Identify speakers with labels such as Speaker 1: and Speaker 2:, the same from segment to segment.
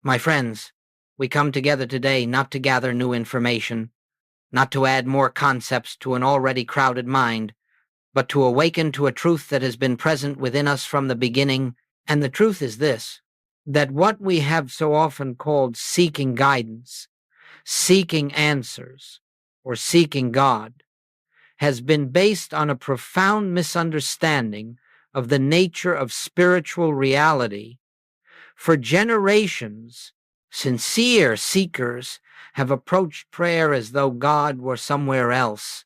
Speaker 1: My friends, we come together today not to gather new information, not to add more concepts to an already crowded mind, but to awaken to a truth that has been present within us from the beginning. And the truth is this, that what we have so often called seeking guidance, seeking answers, or seeking God, has been based on a profound misunderstanding of the nature of spiritual reality. For generations, sincere seekers have approached prayer as though God were somewhere else,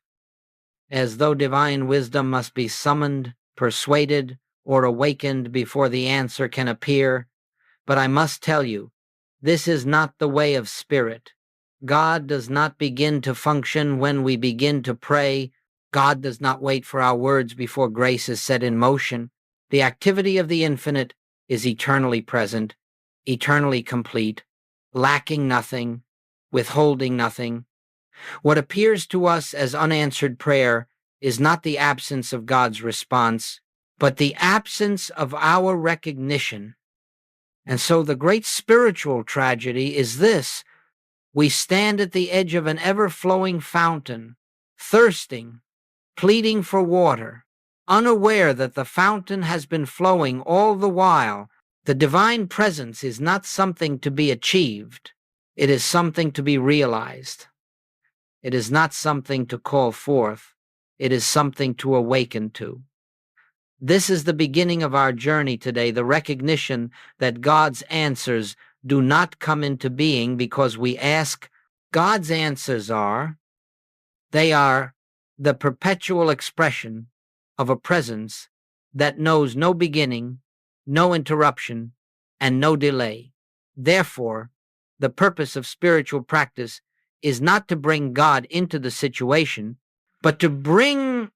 Speaker 1: as though divine wisdom must be summoned, persuaded, or awakened before the answer can appear. But I must tell you, this is not the way of spirit. God does not begin to function when we begin to pray. God does not wait for our words before grace is set in motion. The activity of the infinite is eternally present, eternally complete, lacking nothing, withholding nothing. What appears to us as unanswered prayer is not the absence of God's response, but the absence of our recognition. And so the great spiritual tragedy is this: we stand at the edge of an ever-flowing fountain, thirsting, pleading for water, unaware that the fountain has been flowing all the while. The divine presence is not something to be achieved. It is something to be realized. It is not something to call forth. It is something to awaken to. This is the beginning of our journey today, the recognition that God's answers do not come into being because we ask. God's answers are the perpetual expression of a presence that knows no beginning, no interruption, and no delay. Therefore, the purpose of spiritual practice is not to bring God into the situation, but to bring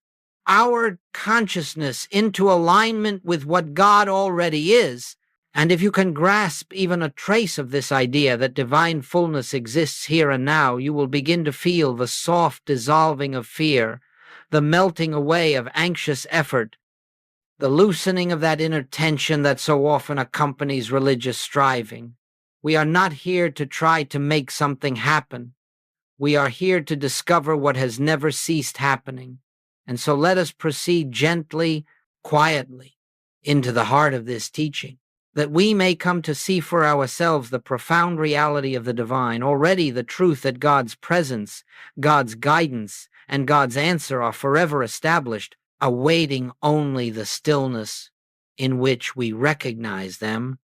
Speaker 1: our consciousness into alignment with what God already is. And if you can grasp even a trace of this idea that divine fullness exists here and now, you will begin to feel the soft dissolving of fear, the melting away of anxious effort, the loosening of that inner tension that so often accompanies religious striving. We are not here to try to make something happen. We are here to discover what has never ceased happening. And so let us proceed gently, quietly, into the heart of this teaching, that we may come to see for ourselves the profound reality of the divine, already the truth that God's presence, God's guidance, and God's answer are forever established, awaiting only the stillness in which we recognize them.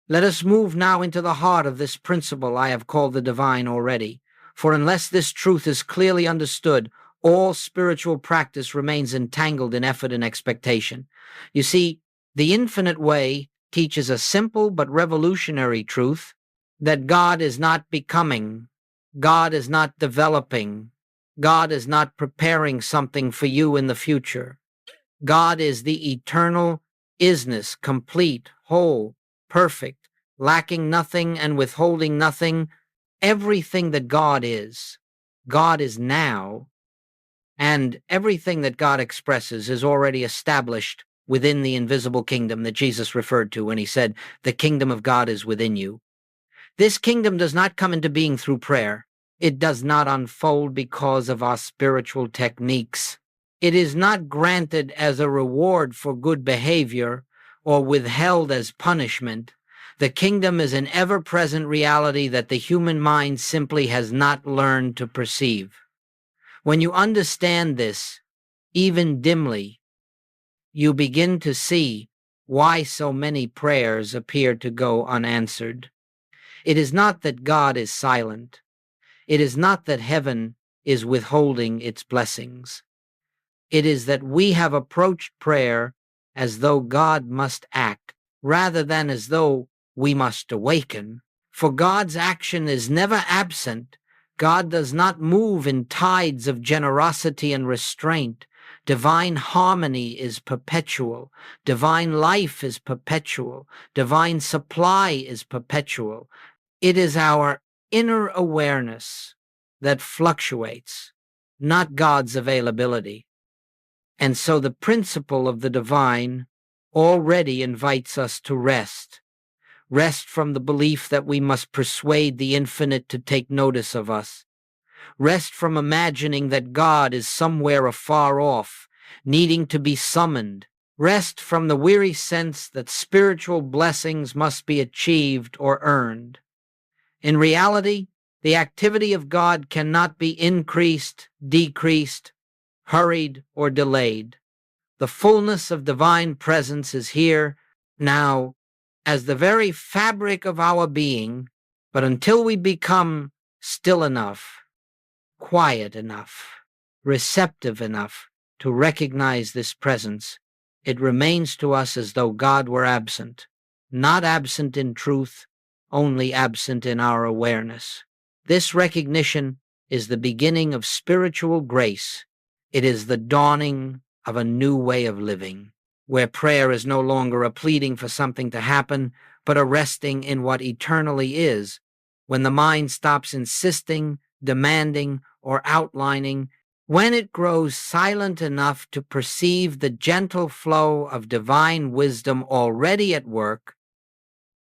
Speaker 1: Let us move now into the heart of this principle I have called the divine already, for unless this truth is clearly understood, all spiritual practice remains entangled in effort and expectation. You see, the infinite way teaches a simple but revolutionary truth that God is not becoming, God is not developing, God is not preparing something for you in the future. God is the eternal isness, complete, whole, perfect, lacking nothing and withholding nothing. Everything that God is now. And everything that God expresses is already established within the invisible kingdom that Jesus referred to when he said, "The kingdom of God is within you." This kingdom does not come into being through prayer. It does not unfold because of our spiritual techniques. It is not granted as a reward for good behavior or withheld as punishment. The kingdom is an ever-present reality that the human mind simply has not learned to perceive. When you understand this, even dimly, you begin to see why so many prayers appear to go unanswered. It is not that God is silent. It is not that heaven is withholding its blessings. It is that we have approached prayer as though God must act, rather than as though we must awaken. For God's action is never absent. God does not move in tides of generosity and restraint. Divine harmony is perpetual. Divine life is perpetual. Divine supply is perpetual. It is our inner awareness that fluctuates, not God's availability. And so the principle of the divine already invites us to rest. rest from the belief that we must persuade the infinite to take notice of us, rest from imagining that God is somewhere afar off, needing to be summoned, rest from the weary sense that spiritual blessings must be achieved or earned. In reality, the activity of God cannot be increased, decreased, hurried, or delayed. The fullness of divine presence is here, now, as the very fabric of our being, but until we become still enough, quiet enough, receptive enough to recognize this presence, it remains to us as though God were absent, not absent in truth, only absent in our awareness. This recognition is the beginning of spiritual grace. It is the dawning of a new way of living, where prayer is no longer a pleading for something to happen, but a resting in what eternally is, when the mind stops insisting, demanding, or outlining, when it grows silent enough to perceive the gentle flow of divine wisdom already at work,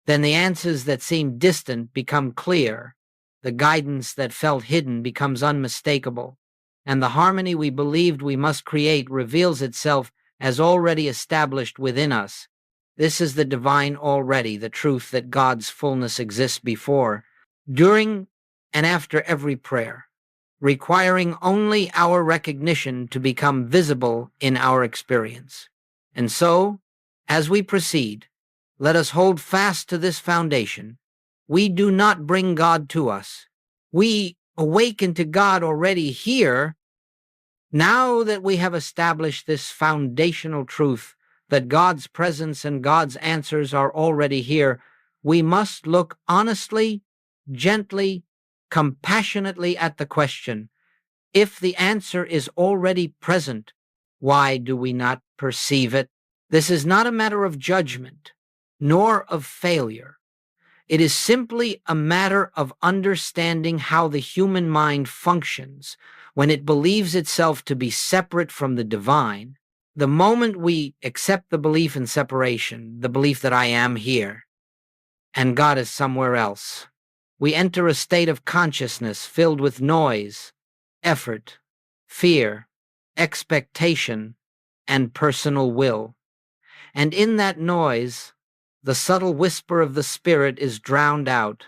Speaker 1: then the answers that seem distant become clear, the guidance that felt hidden becomes unmistakable, and the harmony we believed we must create reveals itself as already established within us. This is the divine already, the truth that God's fullness exists before, during, and after every prayer, requiring only our recognition to become visible in our experience. And so, as we proceed, let us hold fast to this foundation. We do not bring God to us. We awaken to God already here. Now that we have established this foundational truth that God's presence and God's answers are already here, we must look honestly, gently, compassionately at the question, if the answer is already present, why do we not perceive it? This is not a matter of judgment, nor of failure. It is simply a matter of understanding how the human mind functions when it believes itself to be separate from the divine. The moment we accept the belief in separation, the belief that I am here and God is somewhere else, we enter a state of consciousness filled with noise, effort, fear, expectation, and personal will. And in that noise, the subtle whisper of the spirit is drowned out.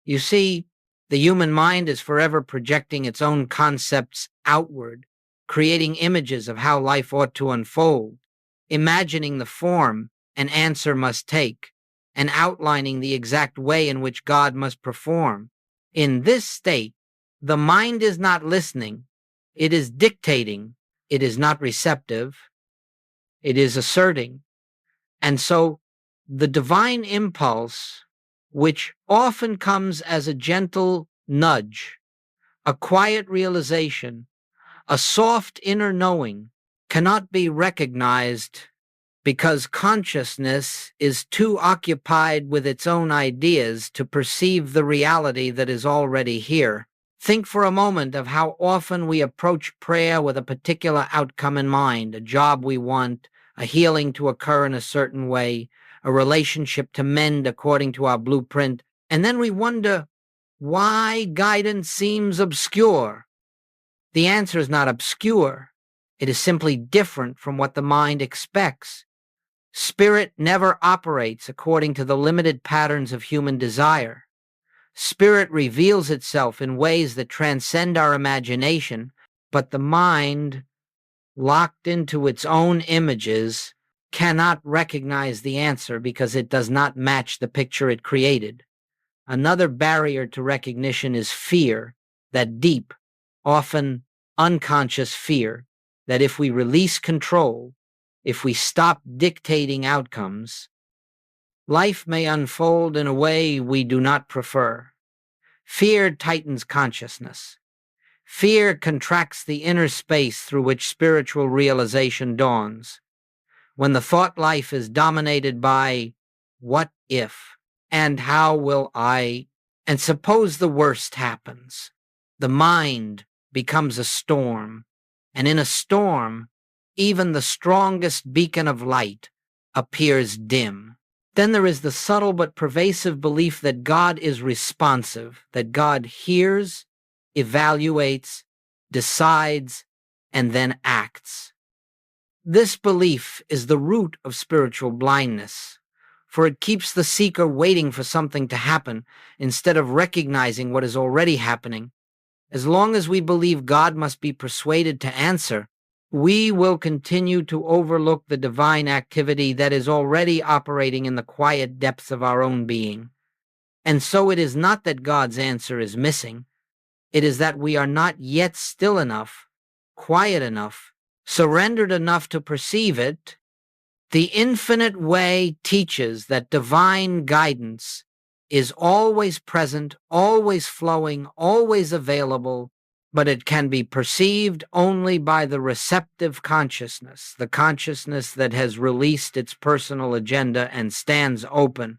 Speaker 1: You see, the human mind is forever projecting its own concepts outward, creating images of how life ought to unfold, imagining the form an answer must take, and outlining the exact way in which God must perform. In this state, the mind is not listening, it is dictating, it is not receptive, it is asserting. And so, the divine impulse, which often comes as a gentle nudge, a quiet realization, a soft inner knowing, cannot be recognized because consciousness is too occupied with its own ideas to perceive the reality that is already here. Think for a moment of how often we approach prayer with a particular outcome in mind, a job we want, a healing to occur in a certain way, a relationship to mend according to our blueprint, and then we wonder why guidance seems obscure. The answer is not obscure. It is simply different from what the mind expects. Spirit never operates according to the limited patterns of human desire. Spirit reveals itself in ways that transcend our imagination, but the mind, locked into its own images, cannot recognize the answer because it does not match the picture it created. Another barrier to recognition is fear, that deep, often unconscious fear that if we release control, if we stop dictating outcomes, life may unfold in a way we do not prefer. Fear tightens consciousness. Fear contracts the inner space through which spiritual realization dawns. When the thought life is dominated by what if and how will I, and suppose the worst happens, the mind becomes a storm, and in a storm, even the strongest beacon of light appears dim. Then there is the subtle but pervasive belief that God is responsive, that God hears, evaluates, decides, and then acts. This belief is the root of spiritual blindness, for it keeps the seeker waiting for something to happen instead of recognizing what is already happening. As long as we believe God must be persuaded to answer, we will continue to overlook the divine activity that is already operating in the quiet depths of our own being. And so it is not that God's answer is missing. It is that we are not yet still enough, quiet enough, surrendered enough to perceive it. The infinite way teaches that divine guidance is always present, always flowing, always available, but it can be perceived only by the receptive consciousness, the consciousness that has released its personal agenda and stands open,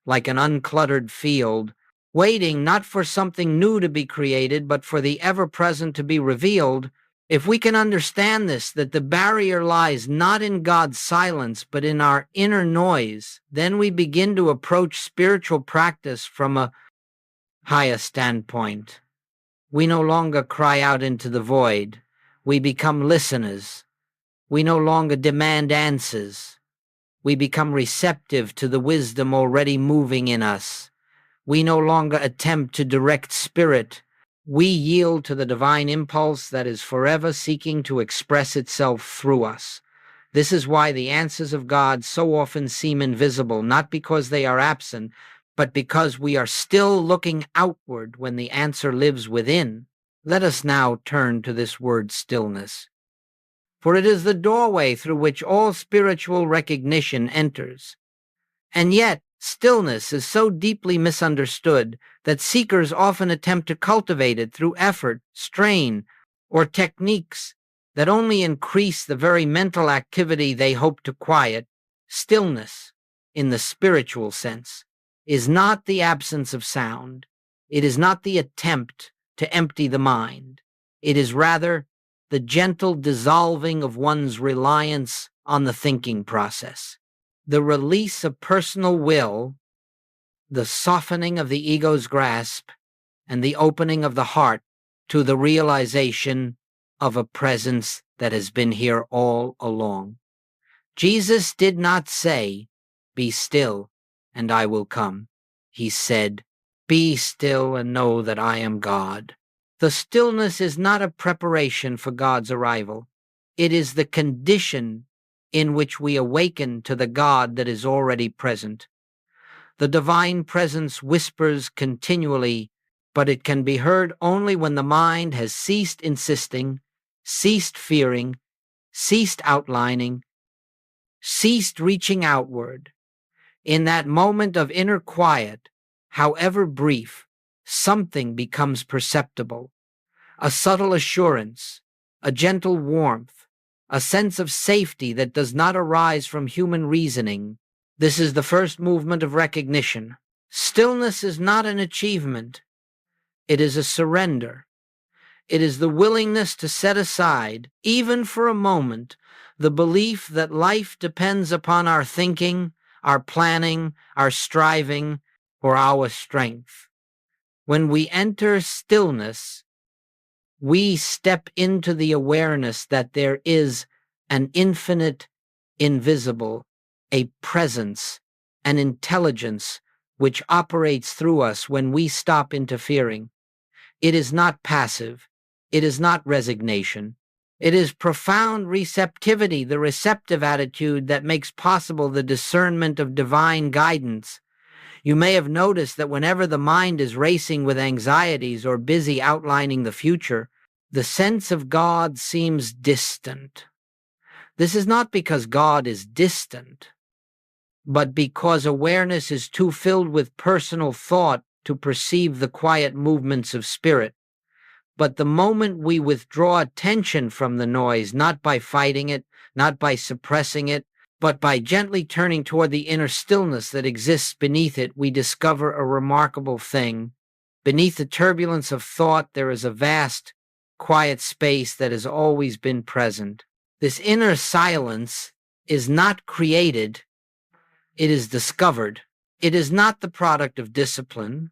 Speaker 1: like an uncluttered field, waiting not for something new to be created, but for the ever-present to be revealed. If we can understand this, that the barrier lies not in God's silence, but in our inner noise, then we begin to approach spiritual practice from a higher standpoint. We no longer cry out into the void. We become listeners. We no longer demand answers. We become receptive to the wisdom already moving in us. We no longer attempt to direct spirit. We yield to the divine impulse that is forever seeking to express itself through us. This is why the answers of God so often seem invisible, not because they are absent, but because we are still looking outward when the answer lives within. Let us now turn to this word stillness, for it is the doorway through which all spiritual recognition enters. And yet, stillness is so deeply misunderstood that seekers often attempt to cultivate it through effort, strain, or techniques that only increase the very mental activity they hope to quiet. Stillness, in the spiritual sense, is not the absence of sound. It is not the attempt to empty the mind. It is rather the gentle dissolving of one's reliance on the thinking process, the release of personal will, the softening of the ego's grasp, and the opening of the heart to the realization of a presence that has been here all along. Jesus did not say, "Be still, and I will come." He said, "Be still and know that I am God." The stillness is not a preparation for God's arrival. It is the condition in which we awaken to the God that is already present. The divine presence whispers continually, but it can be heard only when the mind has ceased insisting, ceased fearing, ceased outlining, ceased reaching outward. In that moment of inner quiet, however brief, something becomes perceptible. A subtle assurance, a gentle warmth, a sense of safety that does not arise from human reasoning. This is the first movement of recognition. Stillness is not an achievement. It is a surrender. It is the willingness to set aside, even for a moment, the belief that life depends upon our thinking, our planning, our striving, or our strength. When we enter stillness, we step into the awareness that there is an infinite, invisible, a presence, an intelligence which operates through us when we stop interfering. It is not passive. It is not resignation. It is profound receptivity, the receptive attitude that makes possible the discernment of divine guidance. You may have noticed that whenever the mind is racing with anxieties or busy outlining the future, the sense of God seems distant. This is not because God is distant, but because awareness is too filled with personal thought to perceive the quiet movements of spirit. But the moment we withdraw attention from the noise, not by fighting it, not by suppressing it, but by gently turning toward the inner stillness that exists beneath it, we discover a remarkable thing. Beneath the turbulence of thought, there is a vast, quiet space that has always been present. This inner silence is not created. it is discovered. It is not the product of discipline.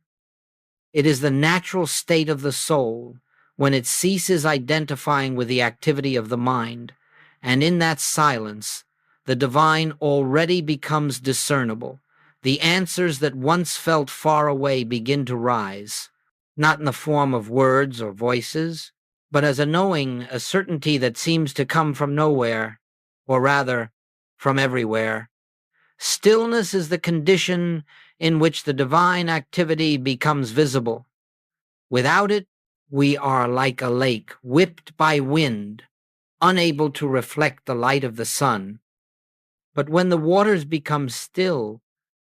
Speaker 1: It is the natural state of the soul when it ceases identifying with the activity of the mind, and in that silence, the divine already becomes discernible. The answers that once felt far away begin to rise, not in the form of words or voices, but as a knowing, a certainty that seems to come from nowhere, or rather, from everywhere. Stillness is the condition in which the divine activity becomes visible. Without it, we are like a lake whipped by wind, unable to reflect the light of the sun. But when the waters become still,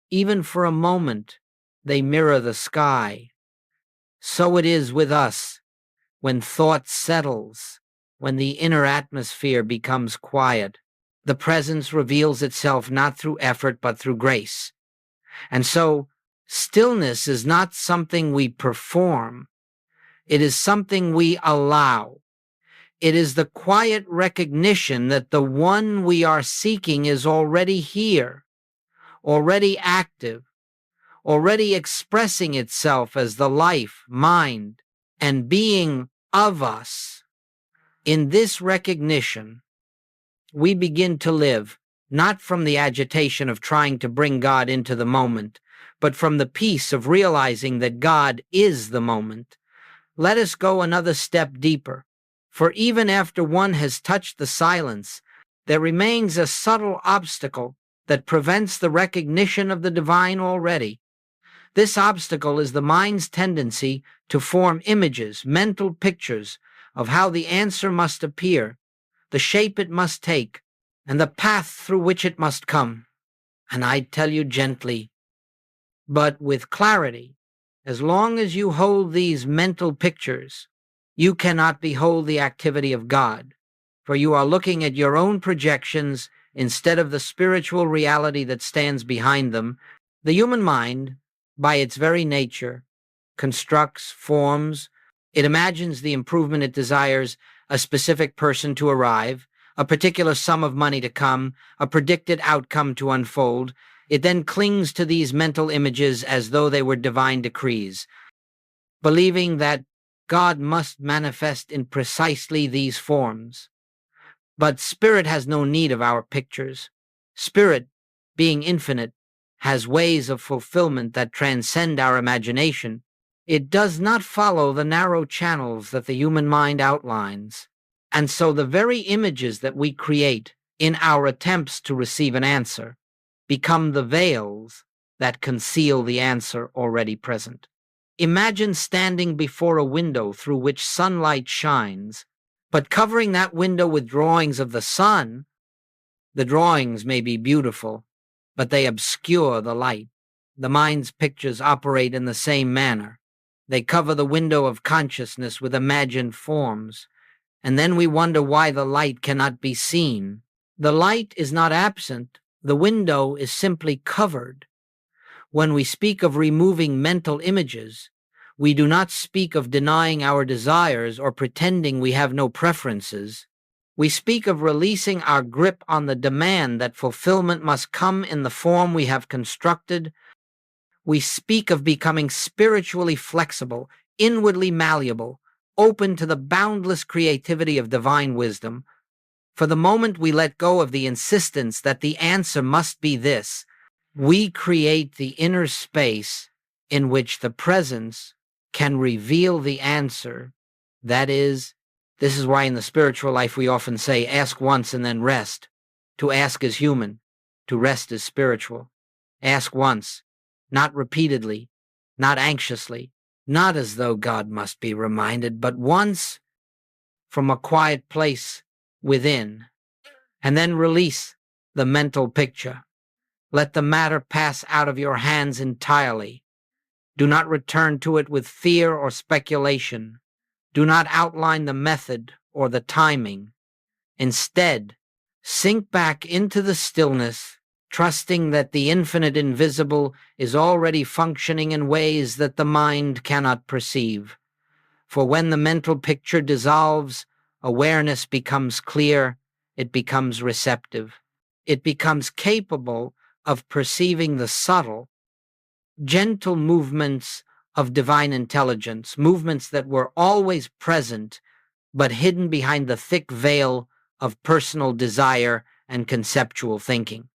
Speaker 1: even for a moment, they mirror the sky. So it is with us when thought settles, when the inner atmosphere becomes quiet. The presence reveals itself not through effort but through grace. And so, stillness is not something we perform. It is something we allow. It is the quiet recognition that the one we are seeking is already here, already active, already expressing itself as the life, mind, and being of us. In this recognition, we begin to live, not from the agitation of trying to bring God into the moment, but from the peace of realizing that God is the moment. Let us go another step deeper, for even after one has touched the silence, there remains a subtle obstacle that prevents the recognition of the divine already. This obstacle is the mind's tendency to form images, mental pictures, of how the answer must appear, the shape it must take, and the path through which it must come. And I tell you gently, but with clarity, as long as you hold these mental pictures, you cannot behold the activity of God, for you are looking at your own projections instead of the spiritual reality that stands behind them. The human mind, by its very nature, constructs, forms, it imagines the improvement it desires a specific person to arrive, a particular sum of money to come, a predicted outcome to unfold. It then clings to these mental images as though they were divine decrees, believing that God must manifest in precisely these forms. But Spirit has no need of our pictures. Spirit, being infinite, has ways of fulfillment that transcend our imagination. It does not follow the narrow channels that the human mind outlines. And so the very images that we create in our attempts to receive an answer become the veils that conceal the answer already present. Imagine standing before a window through which sunlight shines, but covering that window with drawings of the sun. The drawings may be beautiful, but they obscure the light. The mind's pictures operate in the same manner. They cover the window of consciousness with imagined forms, and then we wonder why the light cannot be seen. The light is not absent, the window is simply covered. When we speak of removing mental images, we do not speak of denying our desires or pretending we have no preferences. We speak of releasing our grip on the demand that fulfillment must come in the form we have constructed. We speak of becoming spiritually flexible, inwardly malleable, open to the boundless creativity of divine wisdom. For the moment we let go of the insistence that the answer must be this, we create the inner space in which the presence can reveal the answer. That is, this is why in the spiritual life we often say, ask once and then rest. To ask is human, to rest is spiritual. Ask once, not repeatedly, not anxiously, not as though God must be reminded, but once from a quiet place within, and then release the mental picture. Let the matter pass out of your hands entirely. Do not return to it with fear or speculation. Do not outline the method or the timing. Instead, sink back into the stillness, trusting that the infinite invisible is already functioning in ways that the mind cannot perceive. For when the mental picture dissolves, awareness becomes clear, it becomes receptive. It becomes capable of perceiving the subtle, gentle movements of divine intelligence, movements that were always present but hidden behind the thick veil of personal desire and conceptual thinking.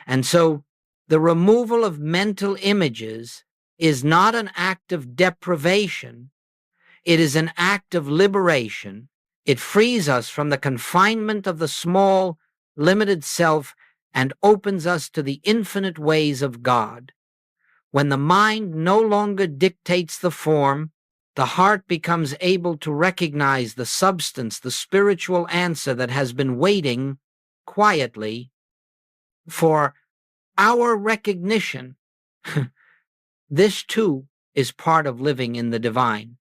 Speaker 1: And so the removal of mental images is not an act of deprivation, it is an act of liberation. It frees us from the confinement of the small, limited self and opens us to the infinite ways of God. When the mind no longer dictates the form, the heart becomes able to recognize the substance, the spiritual answer that has been waiting quietly for our recognition. This too is part of living in the divine.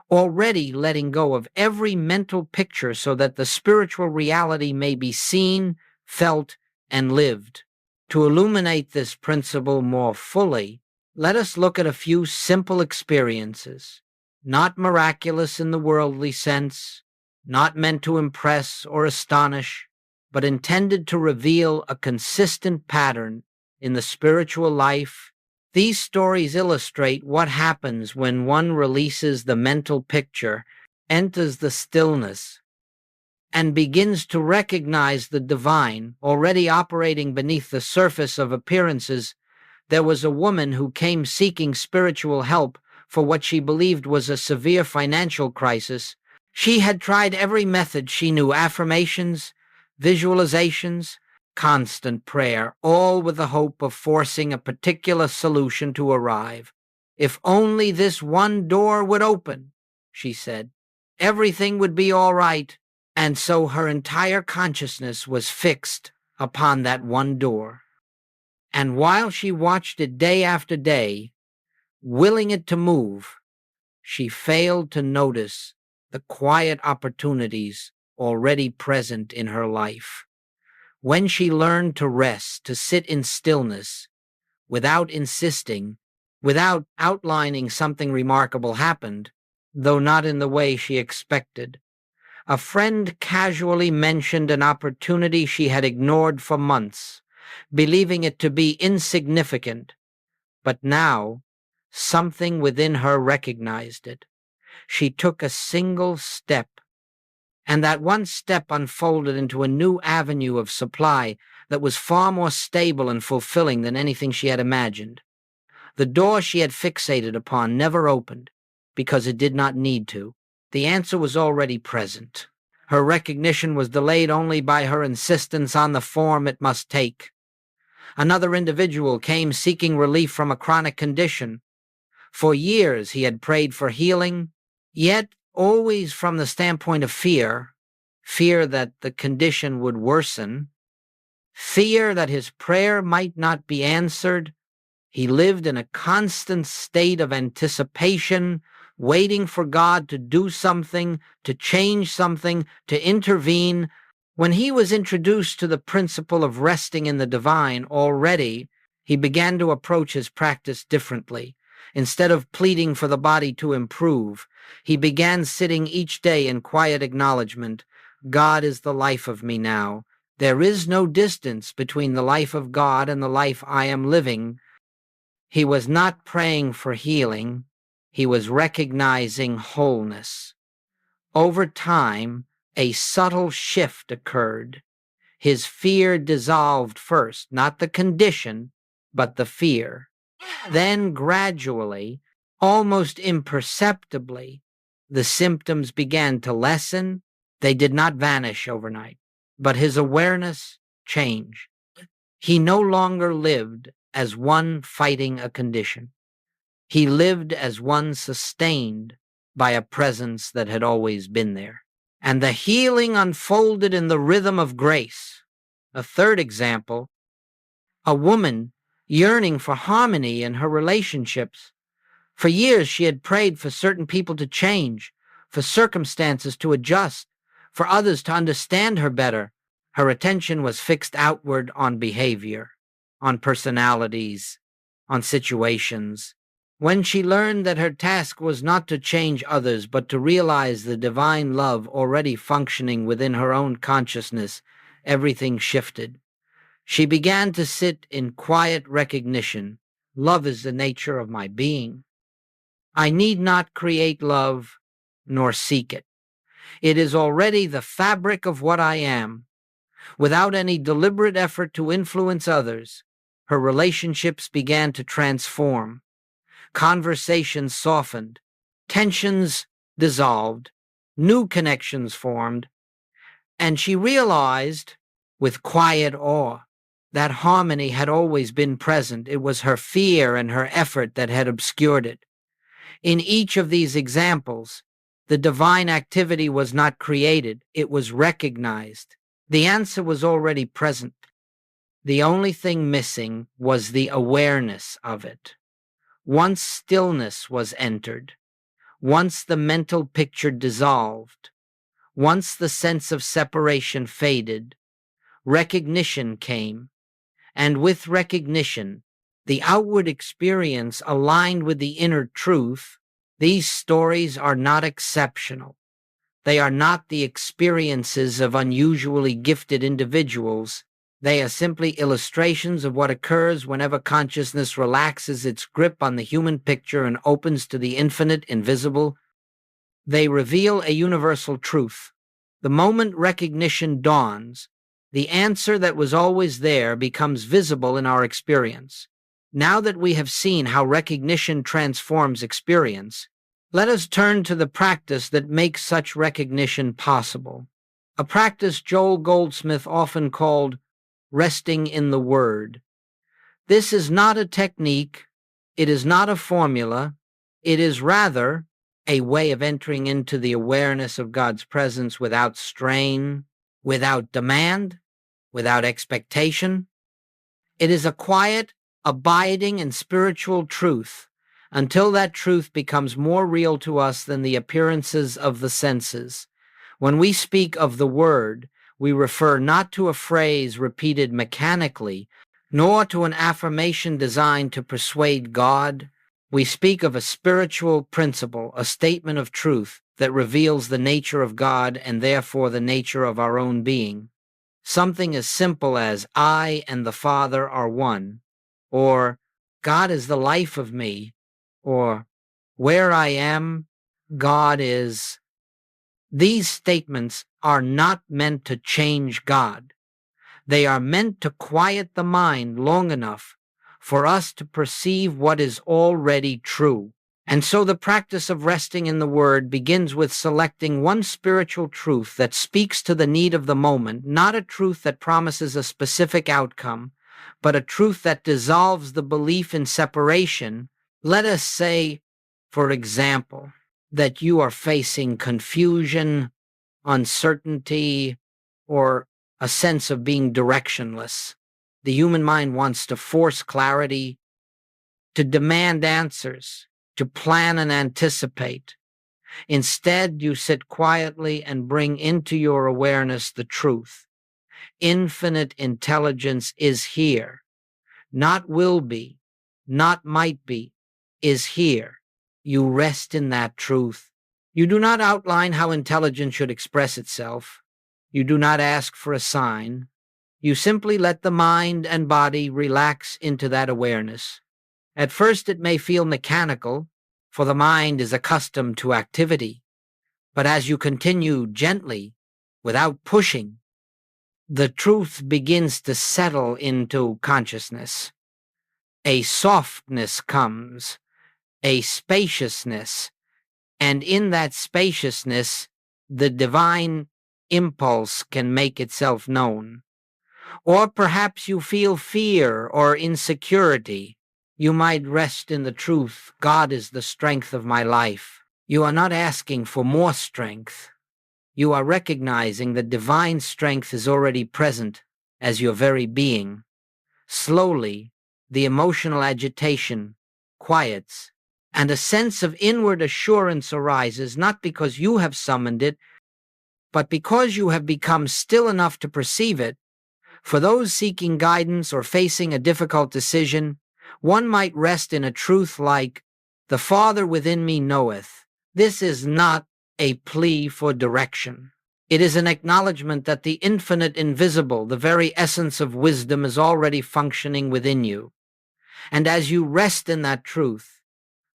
Speaker 1: Already letting go of every mental picture so that the spiritual reality may be seen, felt, and lived. To illuminate this principle more fully, let us look at a few simple experiences, not miraculous in the worldly sense, not meant to impress or astonish, but intended to reveal a consistent pattern in the spiritual life. These stories illustrate what happens when one releases the mental picture, enters the stillness, and begins to recognize the divine already operating beneath the surface of appearances. There was a woman who came seeking spiritual help for what she believed was a severe financial crisis. She had tried every method she knew: affirmations, visualizations, constant prayer, all with the hope of forcing a particular solution to arrive. If only this one door would open, she said, everything would be all right. And so her entire consciousness was fixed upon that one door. And while she watched it day after day, willing it to move, she failed to notice the quiet opportunities already present in her life. When she learned to rest, to sit in stillness, without insisting, without outlining, something remarkable happened, though not in the way she expected. A friend casually mentioned an opportunity she had ignored for months, believing it to be insignificant. But now, something within her recognized it. She took a single step, and that one step unfolded into a new avenue of supply that was far more stable and fulfilling than anything she had imagined. The door she had fixated upon never opened, because it did not need to. The answer was already present. Her recognition was delayed only by her insistence on the form it must take. Another individual came seeking relief from a chronic condition. For years he had prayed for healing, yet always from the standpoint of fear that the condition would worsen, fear that his prayer might not be answered. He lived in a constant state of anticipation, waiting for God to do something, to change something, to intervene. When he was introduced to the principle of resting in the divine already, he began to approach his practice differently. Instead of pleading for the body to improve, he began sitting each day in quiet acknowledgement. God is the life of me now. There is no distance between the life of God and the life I am living. He was not praying for healing. He was recognizing wholeness. Over time, a subtle shift occurred. His fear dissolved first, not the condition, but the fear. Then gradually, almost imperceptibly, the symptoms began to lessen. They did not vanish overnight, but his awareness changed. He no longer lived as one fighting a condition. He lived as one sustained by a presence that had always been there. And the healing unfolded in the rhythm of grace. A third example, a woman yearning for harmony in her relationships. For years she had prayed for certain people to change, for circumstances to adjust, for others to understand her better. Her attention was fixed outward on behavior, on personalities, on situations. When she learned that her task was not to change others, but to realize the divine love already functioning within her own consciousness, everything shifted. She began to sit in quiet recognition. Love is the nature of my being. I need not create love nor seek it. It is already the fabric of what I am. Without any deliberate effort to influence others, her relationships began to transform. Conversations softened, tensions dissolved, new connections formed, and she realized, with quiet awe, that harmony had always been present. It was her fear and her effort that had obscured it. In each of these examples, the divine activity was not created, it was recognized. The answer was already present. The only thing missing was the awareness of it. Once stillness was entered, once the mental picture dissolved, once the sense of separation faded, recognition came, and with recognition, the outward experience aligned with the inner truth. These stories are not exceptional. They are not the experiences of unusually gifted individuals. They are simply illustrations of what occurs whenever consciousness relaxes its grip on the human picture and opens to the infinite, invisible. They reveal a universal truth. The moment recognition dawns, the answer that was always there becomes visible in our experience. Now that we have seen how recognition transforms experience, let us turn to the practice that makes such recognition possible. A practice Joel Goldsmith often called resting in the Word. This is not a technique, it is not a formula, it is rather a way of entering into the awareness of God's presence without strain, without demand, without expectation. It is a quiet, abiding, and spiritual truth until that truth becomes more real to us than the appearances of the senses. When we speak of the Word, we refer not to a phrase repeated mechanically, nor to an affirmation designed to persuade God. We speak of a spiritual principle, a statement of truth that reveals the nature of God and therefore the nature of our own being. Something as simple as I and the Father are one, or God is the life of me, or where I am, God is. These statements are not meant to change God. They are meant to quiet the mind long enough for us to perceive what is already true. And so the practice of resting in the Word begins with selecting one spiritual truth that speaks to the need of the moment, not a truth that promises a specific outcome, but a truth that dissolves the belief in separation. Let us say, for example, that you are facing confusion, uncertainty, or a sense of being directionless. The human mind wants to force clarity, to demand answers, to plan and anticipate. Instead, you sit quietly and bring into your awareness the truth. Infinite intelligence is here. Not will be, not might be, is here. You rest in that truth. You do not outline how intelligence should express itself. You do not ask for a sign. You simply let the mind and body relax into that awareness. At first it may feel mechanical, for the mind is accustomed to activity. But as you continue gently, without pushing, the truth begins to settle into consciousness. A softness comes, a spaciousness, and in that spaciousness, the divine impulse can make itself known. Or perhaps you feel fear or insecurity. You might rest in the truth, God is the strength of my life. You are not asking for more strength. You are recognizing that divine strength is already present as your very being. Slowly, the emotional agitation quiets, and a sense of inward assurance arises, not because you have summoned it, but because you have become still enough to perceive it. For those seeking guidance or facing a difficult decision, one might rest in a truth like, "The Father within me knoweth." This is not a plea for direction. It is an acknowledgement that the infinite invisible, the very essence of wisdom, is already functioning within you. And as you rest in that truth,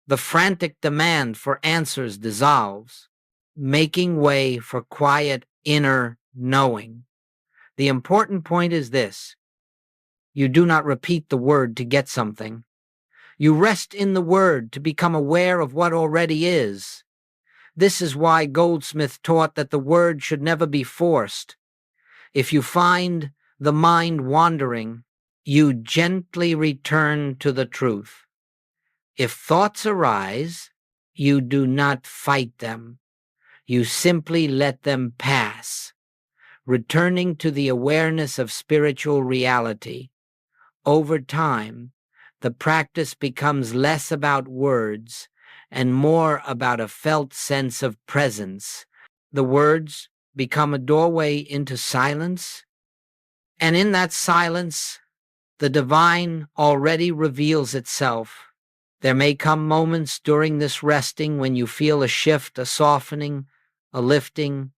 Speaker 1: the frantic demand for answers dissolves, making way for quiet inner knowing. The important point is this: you do not repeat the word to get something. You rest in the word to become aware of what already is. This is why Goldsmith taught that the word should never be forced. If you find the mind wandering, you gently return to the truth. If thoughts arise, you do not fight them. You simply let them pass, returning to the awareness of spiritual reality. Over time, the practice becomes less about words and more about a felt sense of presence. The words become a doorway into silence, and in that silence, the divine already reveals itself. There may come moments during this resting when you feel a shift, a softening, a lifting,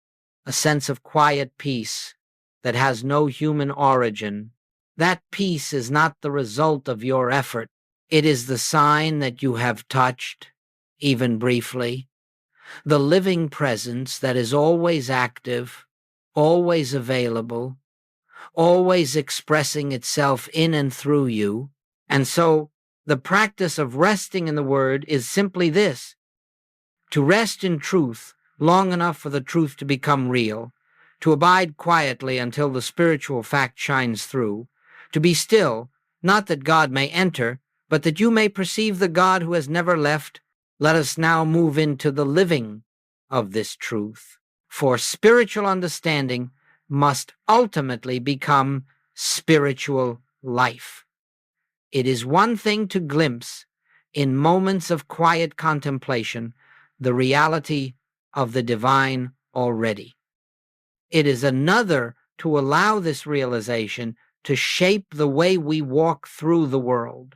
Speaker 1: a sense of quiet peace that has no human origin. That peace is not the result of your effort. It is the sign that you have touched, even briefly, the living presence that is always active, always available, always expressing itself in and through you. And so, the practice of resting in the Word is simply this: to rest in truth long enough for the truth to become real, to abide quietly until the spiritual fact shines through, to be still, not that God may enter, but that you may perceive the God who has never left. Let us now move into the living of this truth, for spiritual understanding must ultimately become spiritual life. It is one thing to glimpse, in moments of quiet contemplation, the reality of the divine already. It is another to allow this realization to shape the way we walk through the world.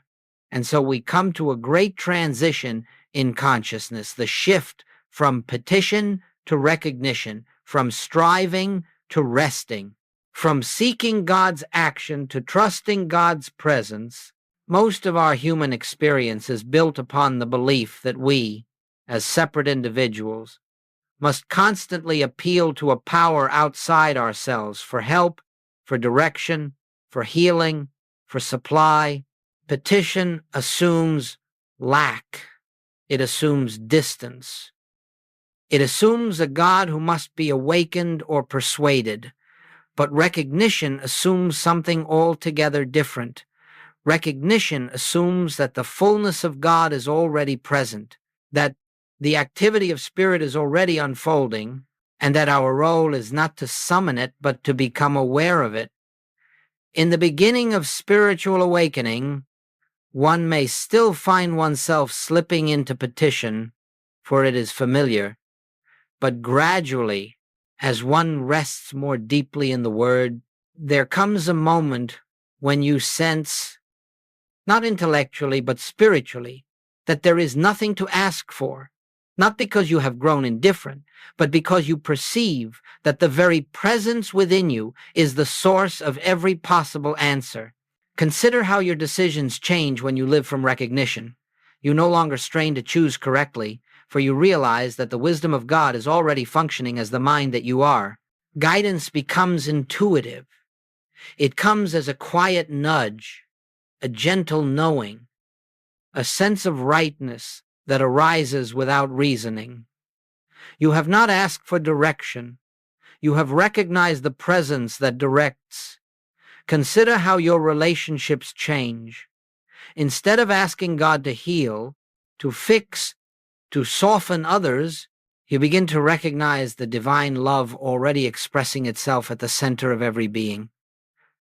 Speaker 1: And so we come to a great transition in consciousness, the shift from petition to recognition, from striving to resting, from seeking God's action to trusting God's presence. Most of our human experience is built upon the belief that we, as separate individuals, must constantly appeal to a power outside ourselves for help, for direction, for healing, for supply. Petition assumes lack. It assumes distance. It assumes a God who must be awakened or persuaded. But recognition assumes something altogether different. Recognition assumes that the fullness of God is already present, that the activity of spirit is already unfolding, and that our role is not to summon it, but to become aware of it. In the beginning of spiritual awakening, one may still find oneself slipping into petition, for it is familiar, but gradually, as one rests more deeply in the Word, there comes a moment when you sense, not intellectually but spiritually, that there is nothing to ask for, not because you have grown indifferent, but because you perceive that the very presence within you is the source of every possible answer. Consider how your decisions change when you live from recognition. You no longer strain to choose correctly, for you realize that the wisdom of God is already functioning as the mind that you are. Guidance becomes intuitive. It comes as a quiet nudge, a gentle knowing, a sense of rightness that arises without reasoning. You have not asked for direction. You have recognized the presence that directs. Consider how your relationships change. Instead of asking God to heal, to fix, to soften others, you begin to recognize the divine love already expressing itself at the center of every being.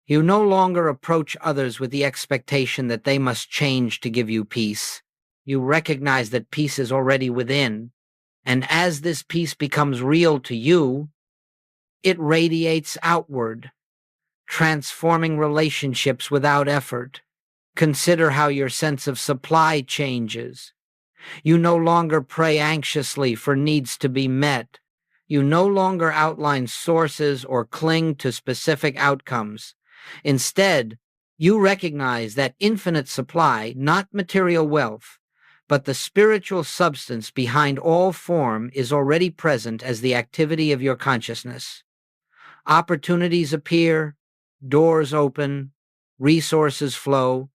Speaker 1: You no longer approach others with the expectation that they must change to give you peace. You recognize that peace is already within, and as this peace becomes real to you, it radiates outward, transforming relationships without effort. Consider how your sense of supply changes. You no longer pray anxiously for needs to be met. You no longer outline sources or cling to specific outcomes. Instead, you recognize that infinite supply, not material wealth, but the spiritual substance behind all form, is already present as the activity of your consciousness. Opportunities appear, doors open, resources flow,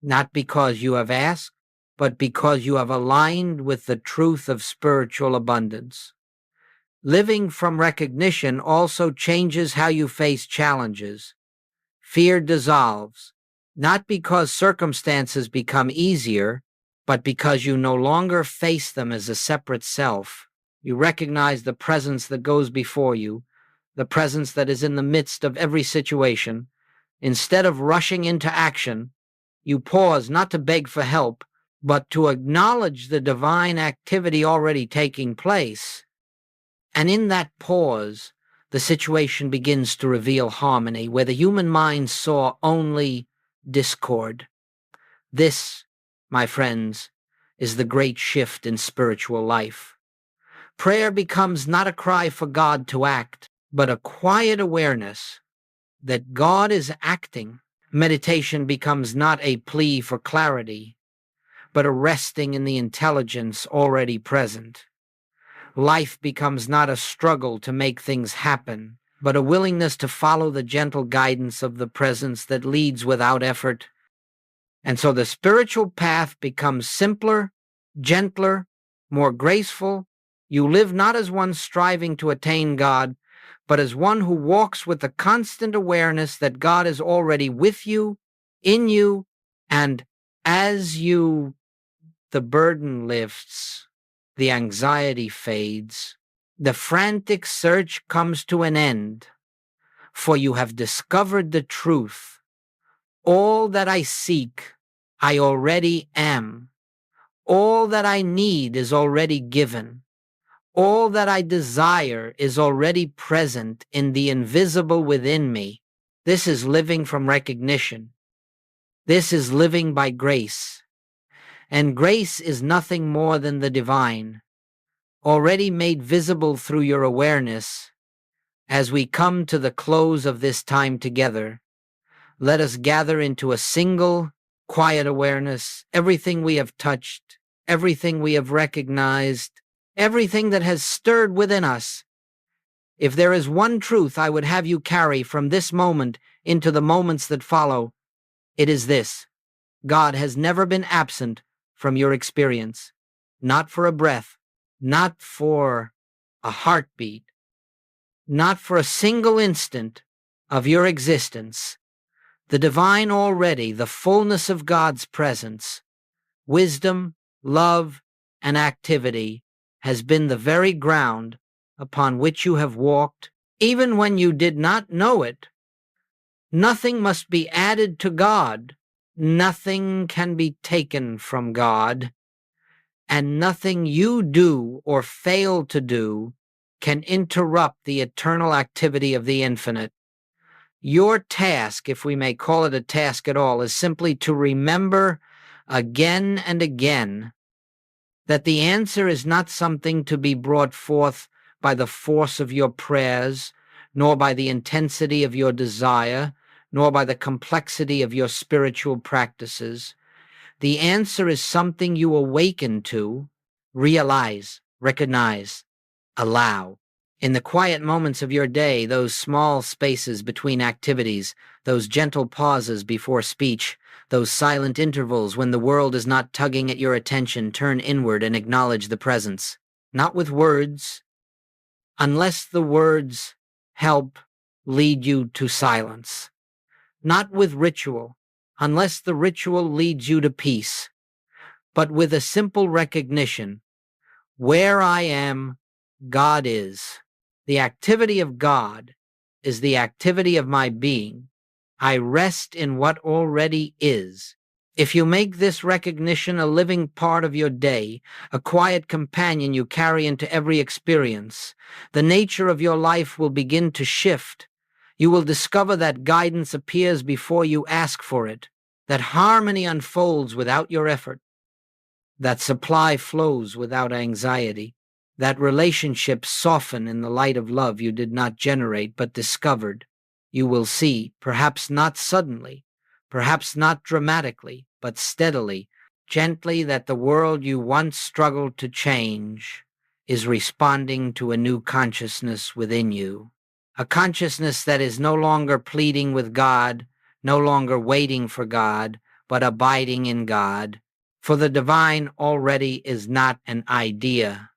Speaker 1: not because you have asked, but because you have aligned with the truth of spiritual abundance. Living from recognition also changes how you face challenges. Fear dissolves, not because circumstances become easier, but because you no longer face them as a separate self. You recognize the presence that goes before you, the presence that is in the midst of every situation. Instead of rushing into action, you pause not to beg for help, but to acknowledge the divine activity already taking place. And in that pause, the situation begins to reveal harmony where the human mind saw only discord. This, my friends, is the great shift in spiritual life. Prayer becomes not a cry for God to act, but a quiet awareness that God is acting. Meditation becomes not a plea for clarity, but a resting in the intelligence already present. Life becomes not a struggle to make things happen, but a willingness to follow the gentle guidance of the presence that leads without effort. And so the spiritual path becomes simpler, gentler, more graceful. You live not as one striving to attain God, but as one who walks with the constant awareness that God is already with you, in you, and as you. The burden lifts, the anxiety fades, the frantic search comes to an end, for you have discovered the truth. All that I seek, I already am. All that I need is already given. All that I desire is already present in the invisible within me. This is living from recognition. This is living by grace. And grace is nothing more than the divine, already made visible through your awareness. As we come to the close of this time together, let us gather into a single, quiet awareness, everything we have touched, everything we have recognized, everything that has stirred within us. If there is one truth I would have you carry from this moment into the moments that follow, it is this: God has never been absent from your experience, not for a breath, not for a heartbeat, not for a single instant of your existence. The divine already, the fullness of God's presence, wisdom, love, and activity has been the very ground upon which you have walked, even when you did not know it. Nothing must be added to God. Nothing can be taken from God, and nothing you do or fail to do can interrupt the eternal activity of the infinite. Your task, if we may call it a task at all, is simply to remember again and again that the answer is not something to be brought forth by the force of your prayers, nor by the intensity of your desire, nor by the complexity of your spiritual practices. The answer is something you awaken to, realize, recognize, allow. In the quiet moments of your day, those small spaces between activities, those gentle pauses before speech, those silent intervals when the world is not tugging at your attention, turn inward and acknowledge the presence. Not with words, unless the words help lead you to silence. Not with ritual, unless the ritual leads you to peace, but with a simple recognition: where I am, God is. The activity of God is the activity of my being. I rest in what already is. If you make this recognition a living part of your day, a quiet companion you carry into every experience, the nature of your life will begin to shift. You will discover that guidance appears before you ask for it, that harmony unfolds without your effort, that supply flows without anxiety. that relationships soften in the light of love you did not generate but discovered. You will see, perhaps not suddenly, perhaps not dramatically, but steadily, gently, that the world you once struggled to change is responding to a new consciousness within you. A consciousness that is no longer pleading with God, no longer waiting for God, but abiding in God. For the divine already is not an idea.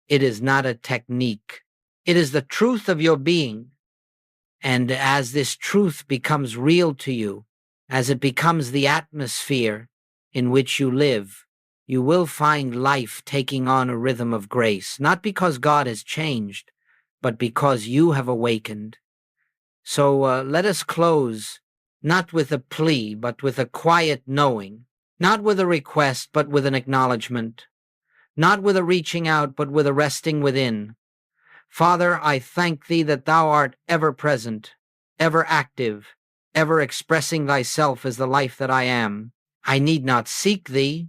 Speaker 1: It is not a technique. It is the truth of your being. And as this truth becomes real to you, as it becomes the atmosphere in which you live, you will find life taking on a rhythm of grace, not because God has changed, but because you have awakened. So let us close not with a plea, but with a quiet knowing, not with a request, but with an acknowledgement, not with a reaching out, but with a resting within. Father, I thank thee that thou art ever present, ever active, ever expressing thyself as the life that I am. I need not seek thee.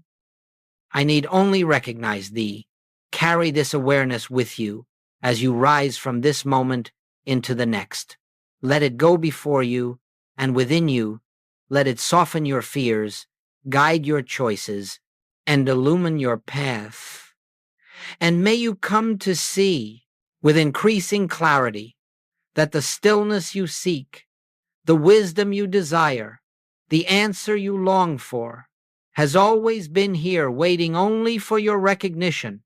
Speaker 1: I need only recognize thee. Carry this awareness with you as you rise from this moment into the next. Let it go before you, and within you, let it soften your fears, guide your choices, and illumine your path. And may you come to see with increasing clarity that the stillness you seek, the wisdom you desire, the answer you long for, has always been here waiting only for your recognition,